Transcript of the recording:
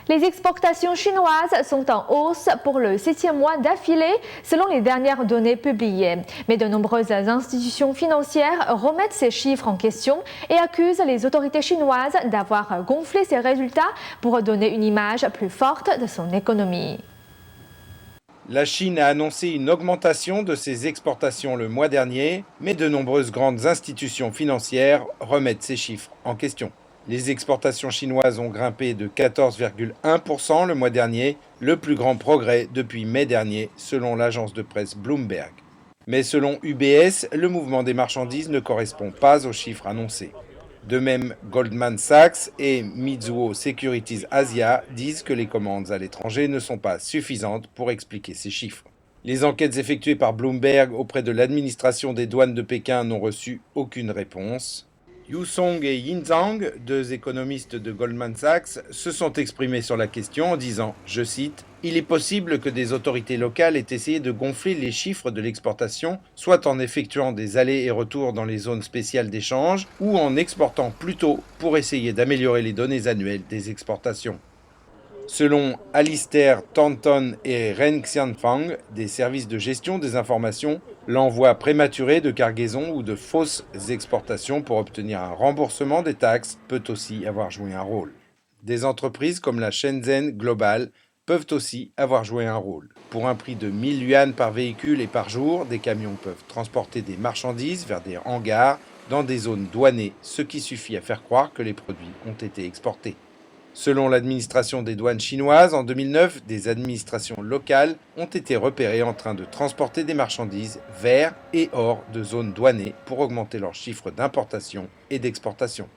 Les exportations chinoises sont en hausse pour le 7e mois d'affilée, selon les dernières données publiées. Mais de nombreuses institutions financières remettent ces chiffres en question et accusent les autorités chinoises d'avoir gonflé ces résultats pour donner une image plus forte de son économie. La Chine a annoncé une augmentation de ses exportations le mois dernier, mais de nombreuses grandes institutions financières remettent ces chiffres en question. Les exportations chinoises ont grimpé de 14,1% le mois dernier, le plus grand progrès depuis mai dernier, selon l'agence de presse Bloomberg. Mais selon UBS, le mouvement des marchandises ne correspond pas aux chiffres annoncés. De même, Goldman Sachs et Mizuho Securities Asia disent que les commandes à l'étranger ne sont pas suffisantes pour expliquer ces chiffres. Les enquêtes effectuées par Bloomberg auprès de l'administration des douanes de Pékin n'ont reçu aucune réponse. Yu Song et Yin Zhang, deux économistes de Goldman Sachs, se sont exprimés sur la question en disant, je cite, « Il est possible que des autorités locales aient essayé de gonfler les chiffres de l'exportation, soit en effectuant des allers et retours dans les zones spéciales d'échange, ou en exportant plus tôt pour essayer d'améliorer les données annuelles des exportations. » Selon Alistair Thornton et Ren Xianfang, des services de gestion des informations, l'envoi prématuré de cargaisons ou de fausses exportations pour obtenir un remboursement des taxes peut aussi avoir joué un rôle. Des entreprises comme la Shenzhen Global peuvent aussi avoir joué un rôle. Pour un prix de 1000 yuan par véhicule et par jour, des camions peuvent transporter des marchandises vers des hangars dans des zones douanées, ce qui suffit à faire croire que les produits ont été exportés. Selon l'administration des douanes chinoises, en 2009, des administrations locales ont été repérées en train de transporter des marchandises vers et hors de zones douanées pour augmenter leurs chiffres d'importation et d'exportation.